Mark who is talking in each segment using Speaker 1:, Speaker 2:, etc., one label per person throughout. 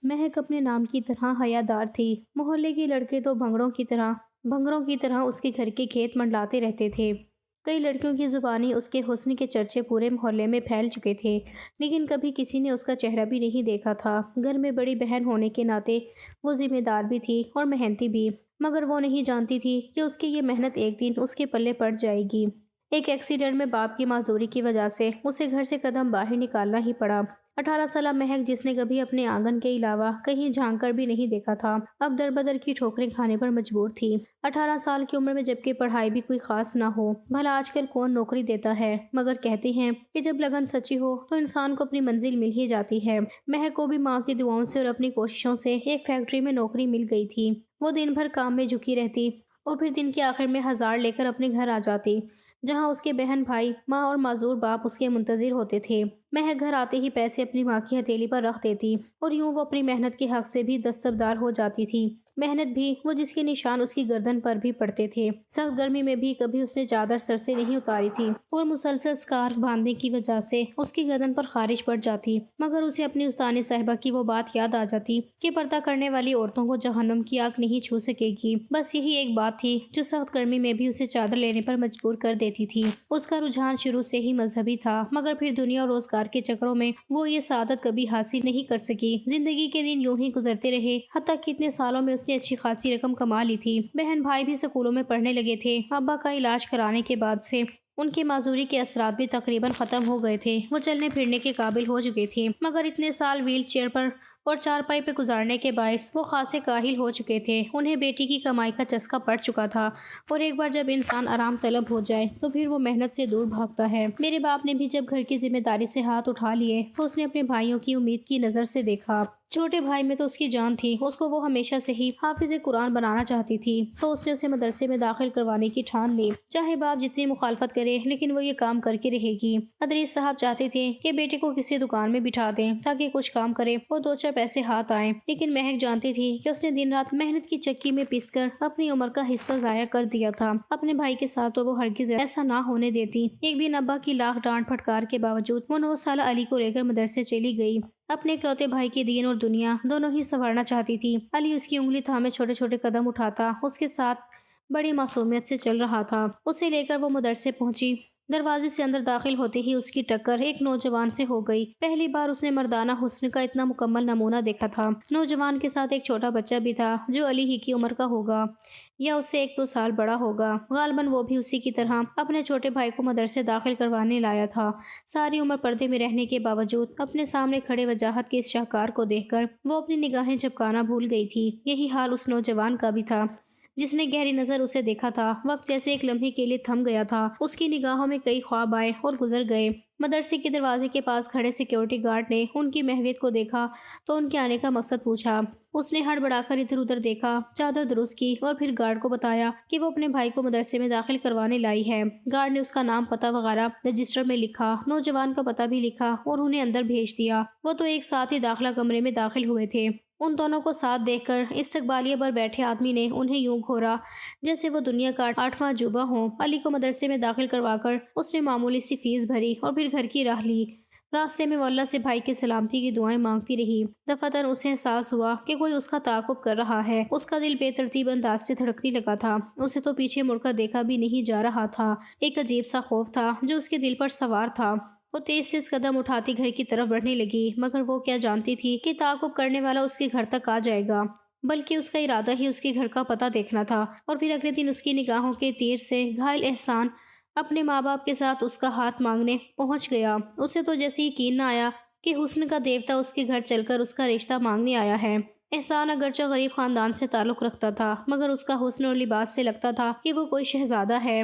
Speaker 1: مہک اپنے نام کی طرح حیادار تھی۔ محلے کے لڑکے تو بھنگروں کی طرح اس کے گھر کے کھیت منڈلاتے رہتے تھے۔ کئی لڑکیوں کی زبانی اس کے حسن کے چرچے پورے محلے میں پھیل چکے تھے، لیکن کبھی کسی نے اس کا چہرہ بھی نہیں دیکھا تھا۔ گھر میں بڑی بہن ہونے کے ناطے وہ ذمہ دار بھی تھی اور محنتی بھی، مگر وہ نہیں جانتی تھی کہ اس کی یہ محنت ایک دن اس کے پلے پڑ جائے گی۔ ایک ایکسیڈنٹ میں باپ کی معذوری کی وجہ سے اسے گھر سے قدم باہر نکالنا ہی پڑا۔ 18 سالہ مہک، جس نے کبھی اپنے آنگن کے علاوہ کہیں جھانک کر بھی نہیں دیکھا تھا، اب در بدر کی ٹھوکریں کھانے پر مجبور تھی۔ 18 سال کی عمر میں جبکہ پڑھائی بھی کوئی خاص نہ ہو، بھلا آج کل کون نوکری دیتا ہے، مگر کہتے ہیں کہ جب لگن سچی ہو تو انسان کو اپنی منزل مل ہی جاتی ہے۔ مہک کو بھی ماں کی دعاؤں سے اور اپنی کوششوں سے ایک فیکٹری میں نوکری مل گئی تھی۔ وہ دن بھر کام میں جھکی رہتی اور پھر دن کے آخر میں ہزار لے کر اپنے گھر آ جاتی، جہاں اس کے بہن بھائی، ماں اور معذور باپ اس کے منتظر ہوتے تھے۔ مہک گھر آتے ہی پیسے اپنی ماں کی ہتھیلی پر رکھ دیتی اور یوں وہ اپنی محنت کے حق سے بھی دستبردار ہو جاتی تھی۔ محنت بھی وہ جس کے نشان اس کی گردن پر بھی پڑتے تھے۔ سخت گرمی میں بھی کبھی اس نے چادر سر سے نہیں اتاری تھی اور مسلسل سکارف باندھنے کی وجہ سے اس کی گردن پر خارش پڑ جاتی، مگر اسے اپنی استاد صاحبہ کی وہ بات یاد آ جاتی کہ پردہ کرنے والی عورتوں کو جہنم کی آگ نہیں چھو سکے گی۔ بس یہی ایک بات تھی جو سخت گرمی میں بھی اسے چادر لینے پر مجبور کر دیتی تھی۔ اس کا رجحان شروع سے ہی مذہبی تھا، مگر پھر دنیا اور روزگار کے چکروں میں وہ یہ سعادت کبھی حاصل نہیں کر سکی۔ زندگی کے دن یوں ہی گزرتے رہے، حتیٰ کہ اتنے سالوں میں اس نے اچھی خاصی رقم کما لی تھی۔ بہن بھائی بھی سکولوں میں پڑھنے لگے تھے۔ ابا کا علاج کرانے کے بعد سے ان کی معذوری کے اثرات بھی تقریباً ختم ہو گئے تھے۔ وہ چلنے پھرنے کے قابل ہو چکے تھے، مگر اتنے سال ویل چیئر پر اور چارپائی پہ گزارنے کے باعث وہ خاصے کاہل ہو چکے تھے۔ انہیں بیٹی کی کمائی کا چسکا پڑ چکا تھا، اور ایک بار جب انسان آرام طلب ہو جائے تو پھر وہ محنت سے دور بھاگتا ہے۔ میرے باپ نے بھی جب گھر کی ذمہ داری سے ہاتھ اٹھا لیے تو اس نے اپنے بھائیوں کی امید کی نظر سے دیکھا۔ چھوٹے بھائی میں تو اس کی جان تھی، اس کو وہ ہمیشہ سے ہی حافظ قرآن بنانا چاہتی تھی، تو اس نے اسے مدرسے میں داخل کروانے کی ٹھان لی۔ چاہے باپ جتنی مخالفت کرے، لیکن وہ یہ کام کر کے رہے گی۔ ادریس صاحب چاہتے تھے کہ بیٹے کو کسی دکان میں بٹھا دیں تاکہ کچھ کام کرے اور دو چار پیسے ہاتھ آئیں، لیکن مہک جانتی تھی کہ اس نے دن رات محنت کی چکی میں پس کر اپنی عمر کا حصہ ضائع کر دیا تھا۔ اپنے بھائی کے ساتھ تو وہ ہرگز ایسا نہ ہونے دیتی۔ ایک دن ابا کی لاکھ ڈانٹ پھٹکار کے باوجود وہ 9 سالہ علی کو لے کر مدرسے چلی گئی۔ اپنے اکلوتے بھائی کے دین اور دنیا دونوں ہی سنوارنا چاہتی تھی۔ علی اس کی انگلی تھامے چھوٹے چھوٹے قدم اٹھاتا اس کے ساتھ بڑی معصومیت سے چل رہا تھا۔ اسے لے کر وہ مدرسے پہنچی۔ دروازے سے اندر داخل ہوتے ہی اس کی ٹکر ایک نوجوان سے ہو گئی۔ پہلی بار اس نے مردانہ حسن کا اتنا مکمل نمونہ دیکھا تھا۔ نوجوان کے ساتھ ایک چھوٹا بچہ بھی تھا جو علی ہی کی عمر کا ہوگا یا اس سے 1-2 سال بڑا ہوگا۔ غالباً وہ بھی اسی کی طرح اپنے چھوٹے بھائی کو مدرسے داخل کروانے لایا تھا۔ ساری عمر پردے میں رہنے کے باوجود اپنے سامنے کھڑے وجاہت کے اس شاہکار کو دیکھ کر وہ اپنی نگاہیں جھپکانا بھول گئی تھی۔ یہی حال اس نوجوان کا بھی تھا جس نے گہری نظر اسے دیکھا تھا۔ وقت جیسے ایک لمحے کے لیے تھم گیا تھا۔ اس کی نگاہوں میں کئی خواب آئے اور گزر گئے۔ مدرسے کے دروازے کے پاس کھڑے سیکیورٹی گارڈ نے ان کی مہویت کو دیکھا تو ان کے آنے کا مقصد پوچھا۔ اس نے ہڑبڑا کر ادھر ادھر دیکھا، چادر درست کی اور پھر گارڈ کو بتایا کہ وہ اپنے بھائی کو مدرسے میں داخل کروانے لائی ہے۔ گارڈ نے اس کا نام، پتہ وغیرہ رجسٹر میں لکھا، نوجوان کا پتہ بھی لکھا اور انہیں اندر بھیج دیا۔ وہ تو ایک ساتھ ہی داخلہ کمرے میں داخل ہوئے تھے۔ ان دونوں کو ساتھ دیکھ کر استقبالیے پر بیٹھے آدمی نے انہیں یوں گھورا جیسے وہ دنیا کا 8واں عجوبہ ہوں۔ علی کو مدرسے میں داخل کروا کر اس نے معمولی سی فیس بھری اور پھر گھر کی راہ لی۔ راستے میں وہ اللہ سے بھائی کی سلامتی کی دعائیں مانگتی رہی۔ دفعتاً اسے احساس ہوا کہ کوئی اس کا تعاقب کر رہا ہے۔ اس کا دل بے ترتیب انداز سے دھڑکنے لگا تھا۔ اسے تو پیچھے مڑ کر دیکھا بھی نہیں جا رہا تھا۔ ایک عجیب سا خوف تھا جو اس کے دل پر سوار تھا۔ وہ تیز تیز قدم اٹھاتی گھر کی طرف بڑھنے لگی، مگر وہ کیا جانتی تھی کہ تعاقب کرنے والا اس کے گھر تک آ جائے گا، بلکہ اس کا ارادہ ہی اس کے گھر کا پتہ دیکھنا تھا۔ اور پھر اگلے دن اس کی نگاہوں کے تیر سے گھائل احسان اپنے ماں باپ کے ساتھ اس کا ہاتھ مانگنے پہنچ گیا۔ اسے تو جیسے یقین نہ آیا کہ حسن کا دیوتا اس کے گھر چل کر اس کا رشتہ مانگنے آیا ہے۔ احسان اگرچہ غریب خاندان سے تعلق رکھتا تھا، مگر اس کا حسن اور لباس سے لگتا تھا کہ وہ کوئی شہزادہ ہے۔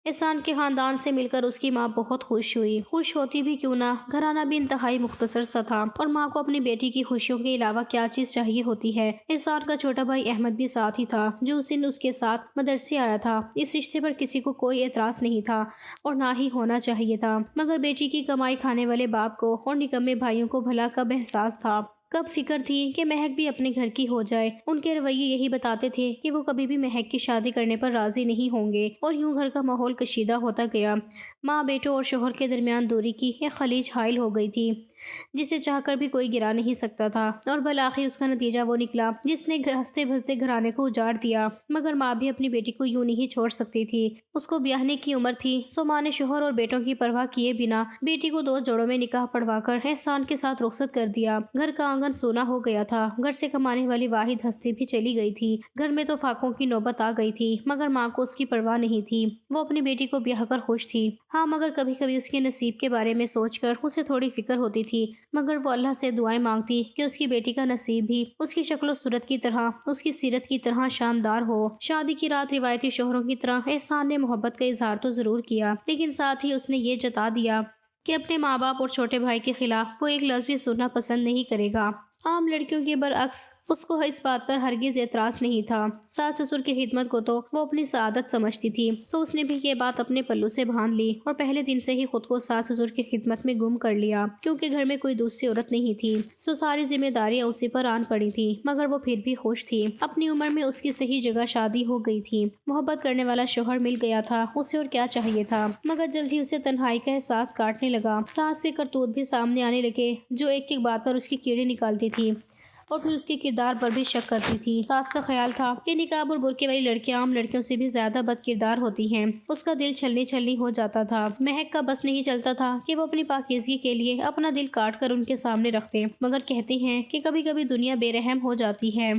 Speaker 1: احسان کے خاندان سے مل کر اس کی ماں بہت خوش ہوئی۔ خوش ہوتی بھی کیوں نہ، گھرانہ بھی انتہائی مختصر سا تھا، اور ماں کو اپنی بیٹی کی خوشیوں کے علاوہ کیا چیز چاہیے ہوتی ہے۔ احسان کا چھوٹا بھائی احمد بھی ساتھ ہی تھا جو اس دن اس کے ساتھ مدرسے آیا تھا۔ اس رشتے پر کسی کو کوئی اعتراض نہیں تھا اور نہ ہی ہونا چاہیے تھا، مگر بیٹی کی کمائی کھانے والے باپ کو اور نکمے بھائیوں کو بھلا کب احساس تھا۔ کب فکر تھی کہ مہک بھی اپنے گھر کی ہو جائے۔ ان کے رویے یہی بتاتے تھے کہ وہ کبھی بھی مہک کی شادی کرنے پر راضی نہیں ہوں گے، اور یوں گھر کا ماحول کشیدہ ہوتا گیا۔ ماں بیٹوں اور شوہر کے درمیان دوری کی ایک خلیج حائل ہو گئی تھی جسے چاہ کر بھی کوئی گرا نہیں سکتا تھا، اور بالآخر اس کا نتیجہ وہ نکلا جس نے ہنستے بھستے گھرانے کو اجاڑ دیا۔ مگر ماں بھی اپنی بیٹی کو یوں نہیں چھوڑ سکتی تھی۔ اس کو بیاہنے کی عمر تھی، سو ماں نے شوہر اور بیٹوں کی پرواہ کیے بنا بیٹی کو 2 جوڑوں میں نکاح پڑھوا کر احسان کے ساتھ رخصت کر دیا۔ گھر کا آنگن سونا ہو گیا تھا۔ گھر سے کمانے والی واحد ہستی بھی چلی گئی تھی۔ گھر میں تو فاقوں کی نوبت آ گئی تھی، مگر ماں کو اس کی پرواہ نہیں تھی۔ وہ اپنی بیٹی کو بیاہ کر خوش تھی، ہاں، مگر کبھی کبھی اس کے نصیب کے بارے میں سوچ کر اسے تھوڑی فکر ہوتی تھی۔ مگر وہ اللہ سے دعائیں مانگتی کہ اس کی بیٹی کا نصیب بھی اس کی شکل و صورت کی طرح، اس کی سیرت کی طرح شاندار ہو۔ شادی کی رات روایتی شوہروں کی طرح احسان نے محبت کا اظہار تو ضرور کیا، لیکن ساتھ ہی اس نے یہ جتا دیا کہ اپنے ماں باپ اور چھوٹے بھائی کے خلاف وہ ایک لفظ بھی سننا پسند نہیں کرے گا۔ عام لڑکیوں کے برعکس اس کو اس بات پر ہرگز اعتراض نہیں تھا۔ ساس سسر کی خدمت کو تو وہ اپنی سعادت سمجھتی تھی، سو اس نے بھی یہ بات اپنے پلو سے باندھ لی اور پہلے دن سے ہی خود کو ساس سسر کی خدمت میں گم کر لیا، کیونکہ گھر میں کوئی دوسری عورت نہیں تھی، سو ساری ذمہ داریاں اسی پر آن پڑی تھی۔ مگر وہ پھر بھی خوش تھی۔ اپنی عمر میں اس کی صحیح جگہ شادی ہو گئی تھی، محبت کرنے والا شوہر مل گیا تھا، اسے اور کیا چاہیے تھا۔ مگر جلد ہی اسے تنہائی کا احساس کاٹنے لگا۔ ساس کے کرتوت بھی سامنے آنے لگے، جو ایک ایک بات پر اس کی کیڑی نکالتی تھی اور پھر اس کے کردار پر بھی شک کرتی تھی۔ ساس کا خیال تھا کہ نقاب اور برقعے والی لڑکیاں عام لڑکیوں سے بھی زیادہ بد کردار ہوتی ہیں۔ اس کا دل چھلنی چھلنی ہو جاتا تھا۔ مہک کا بس نہیں چلتا تھا کہ وہ اپنی پاکیزگی کے لیے اپنا دل کاٹ کر ان کے سامنے رکھتے، مگر کہتے ہیں کہ کبھی کبھی دنیا بے رحم ہو جاتی ہے۔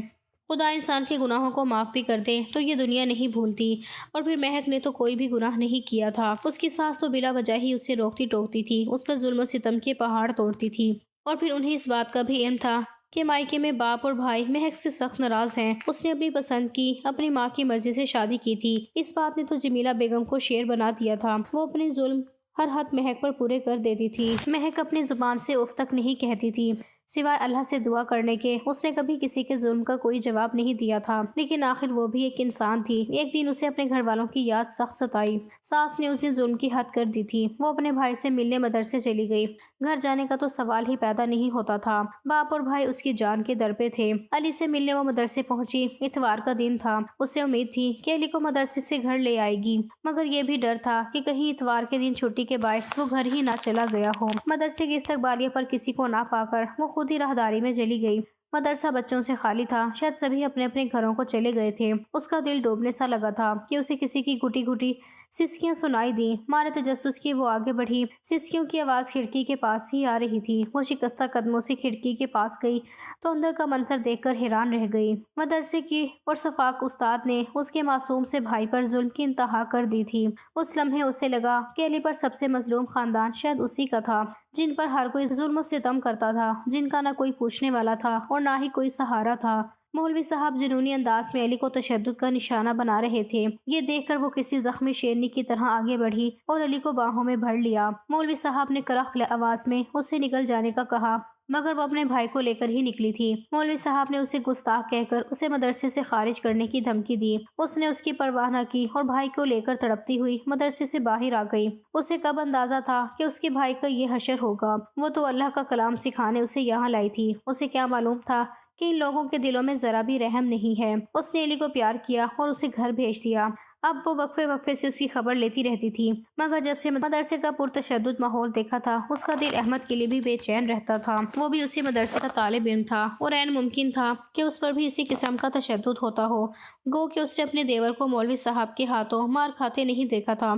Speaker 1: خدا انسان کے گناہوں کو معاف بھی کر دے تو یہ دنیا نہیں بھولتی، اور پھر مہک نے تو کوئی بھی گناہ نہیں کیا تھا۔ اس کی ساس تو بلا وجہ ہی اسے روکتی ٹوکتی تھی، اس پر ظلم و ستم کے پہاڑ توڑتی تھی، اور پھر انہیں اس بات کا بھی علم تھا کہ مائکے میں باپ اور بھائی مہک سے سخت ناراض ہیں۔ اس نے اپنی پسند کی، اپنی ماں کی مرضی سے شادی کی تھی۔ اس بات نے تو جمیلہ بیگم کو شیر بنا دیا تھا۔ وہ اپنے ظلم ہر حد مہک پر پورے کر دیتی تھی۔ مہک اپنی زبان سے اف تک نہیں کہتی تھی، سوائے اللہ سے دعا کرنے کے۔ اس نے کبھی کسی کے ظلم کا کوئی جواب نہیں دیا تھا، لیکن آخر وہ بھی ایک انسان تھی۔ ایک دن اسے اپنے گھر والوں کی یاد سخت ستائی۔ ساس نے اسے ظلم کی حد کر دی تھی۔ وہ اپنے بھائی سے ملنے مدرسے چلی گئی۔ گھر جانے کا تو سوال ہی پیدا نہیں ہوتا تھا۔ باپ اور بھائی اس کی جان کے در پہ تھے۔ علی سے ملنے وہ مدرسے پہنچی۔ اتوار کا دن تھا۔ اسے امید تھی کہ علی کو مدرسے سے گھر لے آئے گی، مگر یہ بھی ڈر تھا کہ کہیں اتوار کے دن چھٹی کے باعث وہ گھر ہی نہ چلا گیا ہو۔ مدرسے کی استقبالیہ پر کسی کو نہ پا کر وہ خود ہی راہداری میں چلی گئی۔ مدرسہ بچوں سے خالی تھا، شاید سبھی اپنے اپنے گھروں کو چلے گئے تھے۔ اس کا دل ڈوبنے سا لگا تھا کہ اسے کسی کی گھٹی گھٹی سسکیاں سنائی دیں۔ مارے تجسس کی وہ آگے بڑھی۔ سسکیوں کی آواز کھڑکی کے پاس ہی آ رہی تھی۔ وہ شکستہ قدموں سے کھڑکی کے پاس گئی تو اندر کا منظر دیکھ کر حیران رہ گئی۔ مدرسے کی اور صفاق استاد نے اس کے معصوم سے بھائی پر ظلم کی انتہا کر دی تھی۔ اس لمحے اسے لگا کہ علی پر سب سے مظلوم خاندان شاید اسی کا تھا، جن پر ہر کوئی ظلم و ستم کرتا تھا، جن کا نہ کوئی پوچھنے والا تھا اور نہ ہی کوئی سہارا تھا۔ مولوی صاحب جنونی انداز میں علی کو تشدد کا نشانہ بنا رہے تھے۔ یہ دیکھ کر وہ کسی زخمی شیرنی کی طرح آگے بڑھی اور علی کو باہوں میں بھر لیا۔ مولوی صاحب نے کرخت آواز میں اسے نکل جانے کا کہا، مگر وہ اپنے بھائی کو لے کر ہی نکلی تھی۔ مولوی صاحب نے اسے گستاخ کہہ کر اسے مدرسے سے خارج کرنے کی دھمکی دی۔ اس نے اس کی پرواہ نہ کی اور بھائی کو لے کر تڑپتی ہوئی مدرسے سے باہر آ گئی۔ اسے کب اندازہ تھا کہ اس کے بھائی کا یہ حشر ہوگا۔ وہ تو اللہ کا کلام سکھانے اسے یہاں لائی تھی۔ اسے کیا معلوم تھا کہ ان لوگوں کے دلوں میں ذرا بھی رحم نہیں ہے۔ اس نے علی کو پیار کیا اور اسے گھر بھیج دیا۔ اب وہ وقفے وقفے سے اس کی خبر لیتی رہتی تھی، مگر جب سے مدرسے کا پرتشدد ماحول دیکھا تھا، اس کا دل احمد کے لیے بھی بے چین رہتا تھا۔ وہ بھی اسی مدرسے کا طالب علم تھا اور عین ممکن تھا کہ اس پر بھی اسی قسم کا تشدد ہوتا ہو۔ گو کہ اس نے اپنے دیور کو مولوی صاحب کے ہاتھوں مار کھاتے نہیں دیکھا تھا،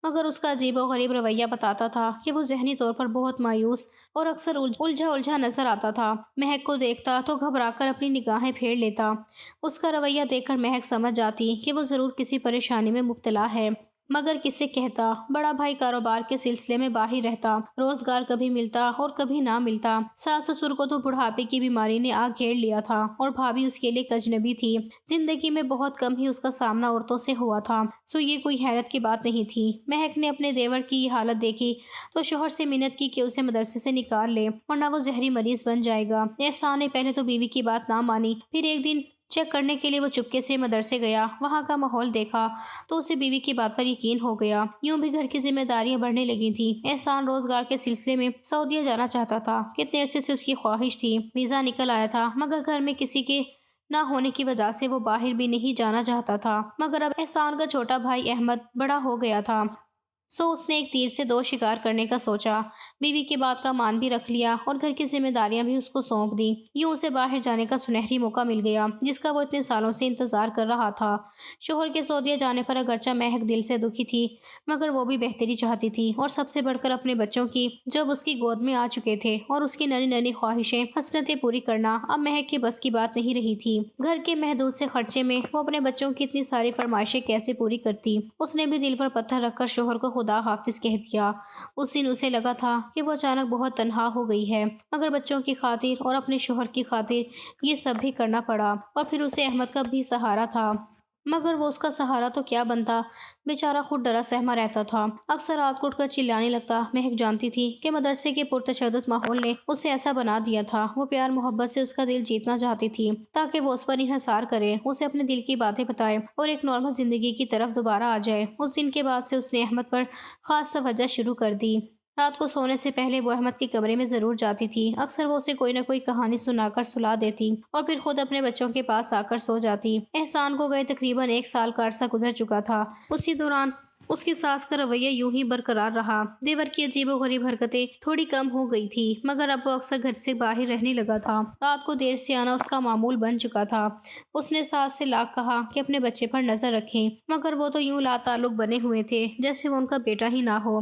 Speaker 1: مگر اس کا عجیب و غریب رویہ بتاتا تھا کہ وہ ذہنی طور پر بہت مایوس اور اکثر الجھا نظر آتا تھا۔ مہک کو دیکھتا تو گھبرا کر اپنی نگاہیں پھیر لیتا۔ اس کا رویہ دیکھ کر مہک سمجھ جاتی کہ وہ ضرور کسی پریشانی میں مبتلا ہے، مگر کسے کہتا۔ بڑا بھائی کاروبار کے سلسلے میں باہر رہتا، روزگار کبھی ملتا اور کبھی نہ ملتا۔ ساس سسر کو تو بڑھاپے کی بیماری نے آ گھیر لیا تھا اور بھابھی اس کے لیے ایک اجنبی تھی۔ زندگی میں بہت کم ہی اس کا سامنا عورتوں سے ہوا تھا، سو یہ کوئی حیرت کی بات نہیں تھی۔ مہک نے اپنے دیور کی یہ حالت دیکھی تو شوہر سے منت کی کہ اسے مدرسے سے نکال لے، ورنہ وہ زہری مریض بن جائے گا۔ احسان نے پہلے تو بیوی کی بات نہ مانی، پھر ایک دن چیک کرنے کے لیے وہ چپکے سے مدرسے گیا۔ وہاں کا ماحول دیکھا تو اسے بیوی کی بات پر یقین ہو گیا۔ یوں بھی گھر کی ذمہ داریاں بڑھنے لگی تھیں۔ احسان روزگار کے سلسلے میں سعودیہ جانا چاہتا تھا۔ کتنے عرصے سے اس کی خواہش تھی۔ ویزا نکل آیا تھا، مگر گھر میں کسی کے نہ ہونے کی وجہ سے وہ باہر بھی نہیں جانا چاہتا تھا۔ مگر اب احسان کا چھوٹا بھائی احمد بڑا ہو گیا تھا، سو اس نے ایک تیر سے دو شکار کرنے کا سوچا۔ بیوی کی بات کا مان بھی رکھ لیا اور گھر کی ذمہ داریاں بھی اس کو سونپ دی۔ یوں اسے باہر جانے کا سنہری موقع مل گیا، جس کا وہ اتنے سالوں سے انتظار کر رہا تھا۔ شوہر کے سعودیہ جانے پر اگرچہ مہک دل سے دکھی تھی، مگر وہ بھی بہتری چاہتی تھی، اور سب سے بڑھ کر اپنے بچوں کی، جو اب اس کی گود میں آ چکے تھے، اور اس کی ننھی ننھی خواہشیں، حسرتیں پوری کرنا اب مہک کے بس کی بات نہیں رہی تھی۔ گھر کے محدود سے خرچے میں وہ اپنے بچوں کی اتنی ساری فرمائشیں کیسے پوری کرتی؟ اس نے بھی دل پر پتھر رکھ کر شوہر کو خدا حافظ کہہ دیا۔ اس دن اسے لگا تھا کہ وہ اچانک بہت تنہا ہو گئی ہے، مگر بچوں کی خاطر اور اپنے شوہر کی خاطر یہ سب بھی کرنا پڑا۔ اور پھر اسے احمد کا بھی سہارا تھا، مگر وہ اس کا سہارا تو کیا بنتا، بیچارہ خود ڈرا سہما رہتا تھا۔ اکثر رات کو اٹھ کر چلانے لگتا۔ مہک جانتی تھی کہ مدرسے کے پرتشدد ماحول نے اسے ایسا بنا دیا تھا۔ وہ پیار محبت سے اس کا دل جیتنا چاہتی تھی، تاکہ وہ اس پر انحصار کرے، اسے اپنے دل کی باتیں بتائے اور ایک نارمل زندگی کی طرف دوبارہ آ جائے۔ اس دن کے بعد سے اس نے احمد پر خاص توجہ شروع کر دی۔ رات کو سونے سے پہلے وہ احمد کے کمرے میں ضرور جاتی تھی۔ اکثر وہ اسے کوئی نہ کوئی کہانی سنا کر سلا دیتی اور پھر خود اپنے بچوں کے پاس آ کر سو جاتی۔ احسان کو گئے تقریباً 1 سال کا عرصہ گزر چکا تھا۔ اسی دوران اس کی ساس کا رویہ یوں ہی برقرار رہا۔ دیور کی عجیب و غریب حرکتیں تھوڑی کم ہو گئی تھی، مگر اب وہ اکثر گھر سے باہر رہنے لگا تھا۔ رات کو دیر سے آنا اس کا معمول بن چکا تھا۔ اس نے ساس سے لاکھ کہا کہ اپنے بچے پر نظر رکھیں، مگر وہ تو یوں لا تعلق بنے ہوئے تھے جیسے وہ ان کا بیٹا ہی نہ ہو۔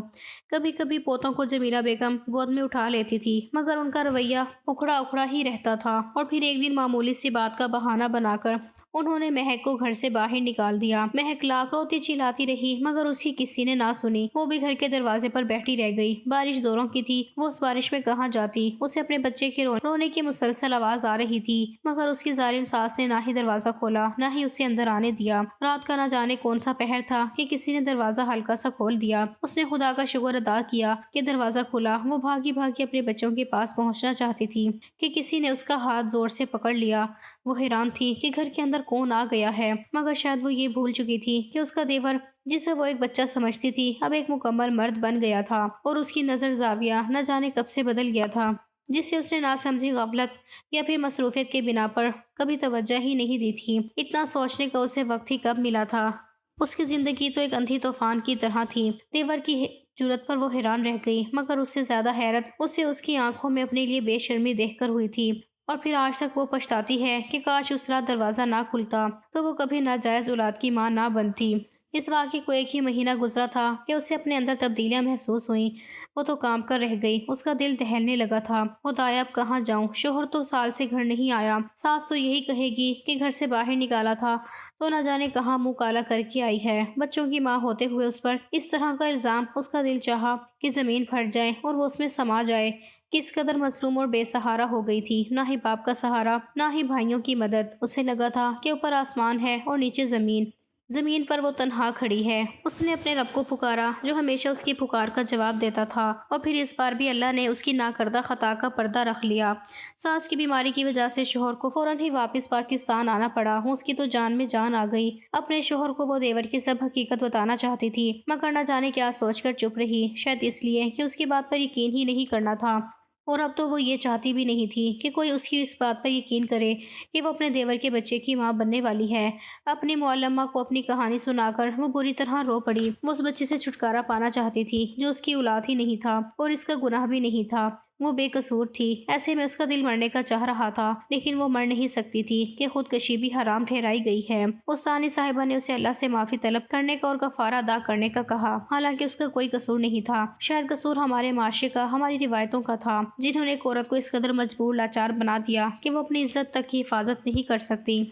Speaker 1: کبھی کبھی پوتوں کو جمیلہ بیگم گود میں اٹھا لیتی تھی، مگر ان کا رویہ اکھڑا اکھڑا ہی رہتا تھا۔ اور پھر ایک دن معمولی سی بات کا بہانہ بنا کر انہوں نے مہک کو گھر سے باہر نکال دیا۔ مہک لاکھ روتی چلاتی رہی، مگر اس کی کسی نے نہ سنی۔ وہ بھی گھر کے دروازے پر بیٹھی رہ گئی۔ بارش زوروں کی تھی، وہ اس بارش میں کہاں جاتی؟ اسے اپنے بچے کے رونے کی مسلسل آواز آ رہی تھی، مگر اس کی ظالم ساس نے نہ ہی دروازہ کھولا، نہ ہی اسے اندر آنے دیا۔ رات کا نہ جانے کون سا پہر تھا کہ کسی نے دروازہ ہلکا سا کھول دیا۔ اس نے خدا کا شکر ادا کیا کہ دروازہ کھلا۔ وہ بھاگی بھاگی اپنے بچوں کے پاس پہنچنا چاہتی تھی کہ کسی نے اس کا ہاتھ زور سے پکڑ لیا۔ وہ حیران تھی کہ گھر کے اندر کون آ گیا ہے، مگر شاید وہ یہ بھول چکی تھی کہ اس کا دیور، جسے وہ ایک بچہ سمجھتی تھی، اب ایک مکمل مرد بن گیا تھا، اور اس کی نظر زاویہ نہ جانے کب سے بدل گیا تھا، جسے اس نے نہ سمجھی غفلت یا پھر مصروفیت کے بنا پر کبھی توجہ ہی نہیں دی تھی۔ اتنا سوچنے کا اسے وقت ہی کب ملا تھا؟ اس کی زندگی تو ایک اندھی طوفان کی طرح تھی۔ دیور کی جرأت پر وہ حیران رہ گئی، مگر اس سے زیادہ حیرت اسے اس کی آنکھوں میں اپنے لیے بے شرمی دیکھ کر ہوئی تھی۔ اور پھر آج تک وہ پچھتاتی ہے کہ کاش اس رات دروازہ نہ کھلتا تو وہ کبھی ناجائز اولاد کی ماں نہ بنتی۔ اس واقعے کو 1 ہی مہینہ گزرا تھا کہ اسے اپنے اندر تبدیلیاں محسوس ہوئیں۔ وہ تو کام کر رہ گئی، اس کا دل دہلنے لگا تھا۔ خدایا اب کہاں جاؤں؟ شوہر تو سال سے گھر نہیں آیا، ساس تو یہی کہے گی کہ گھر سے باہر نکالا تھا تو نہ جانے کہاں منہ کالا کر کے آئی ہے۔ بچوں کی ماں ہوتے ہوئے اس پر اس طرح کا الزام، اس کا دل چاہا کہ زمین پھٹ جائے اور وہ اس میں سما جائے۔ کس قدر مظلوم اور بے سہارا ہو گئی تھی، نہ ہی باپ کا سہارا، نہ ہی بھائیوں کی مدد۔ اسے لگا تھا کہ اوپر آسمان ہے اور نیچے زمین، زمین پر وہ تنہا کھڑی ہے۔ اس نے اپنے رب کو پکارا جو ہمیشہ اس کی پکار کا جواب دیتا تھا، اور پھر اس بار بھی اللہ نے اس کی ناکردہ خطا کا پردہ رکھ لیا۔ ساس کی بیماری کی وجہ سے شوہر کو فوراً ہی واپس پاکستان آنا پڑا۔ اس کی تو جان میں جان آ گئی۔ اپنے شوہر کو وہ دیور کی سب حقیقت بتانا چاہتی تھی، مگر نہ جانے کیا سوچ کر چپ رہی، شاید اس لیے کہ اس کی بات پر یقین ہی نہیں کرنا تھا۔ اور اب تو وہ یہ چاہتی بھی نہیں تھی کہ کوئی اس کی اس بات پر یقین کرے کہ وہ اپنے دیور کے بچے کی ماں بننے والی ہے۔ اپنی معلمہ کو اپنی کہانی سنا کر وہ بری طرح رو پڑی۔ وہ اس بچے سے چھٹکارا پانا چاہتی تھی جو اس کی اولاد ہی نہیں تھا اور اس کا گناہ بھی نہیں تھا۔ وہ بے قصور تھی۔ ایسے میں اس کا دل مرنے کا چاہ رہا تھا، لیکن وہ مر نہیں سکتی تھی کہ خودکشی بھی حرام ٹھہرائی گئی ہے۔ اس ثانی صاحبہ نے اسے اللہ سے معافی طلب کرنے کا اور کفارہ ادا کرنے کا کہا، حالانکہ اس کا کوئی قصور نہیں تھا۔ شاید قصور ہمارے معاشرے کا، ہماری روایتوں کا تھا، جنہوں نے ایک عورت کو اس قدر مجبور لاچار بنا دیا کہ وہ اپنی عزت تک کی حفاظت نہیں کر سکتی۔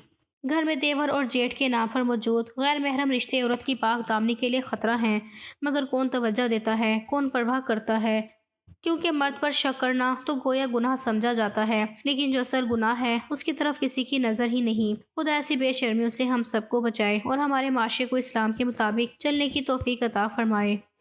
Speaker 1: گھر میں دیور اور جیٹھ کے نام پر موجود غیر محرم رشتے عورت کی پاک دامنی کے لیے خطرہ ہیں، مگر کون توجہ دیتا ہے، کون پرواہ کرتا ہے؟ کیونکہ مرد پر شک کرنا تو گویا گناہ سمجھا جاتا ہے، لیکن جو اصل گناہ ہے اس کی طرف کسی کی نظر ہی نہیں۔ خدا ایسی بے شرمیوں سے ہم سب کو بچائے اور ہمارے معاشرے کو اسلام کے مطابق چلنے کی توفیق عطا فرمائے۔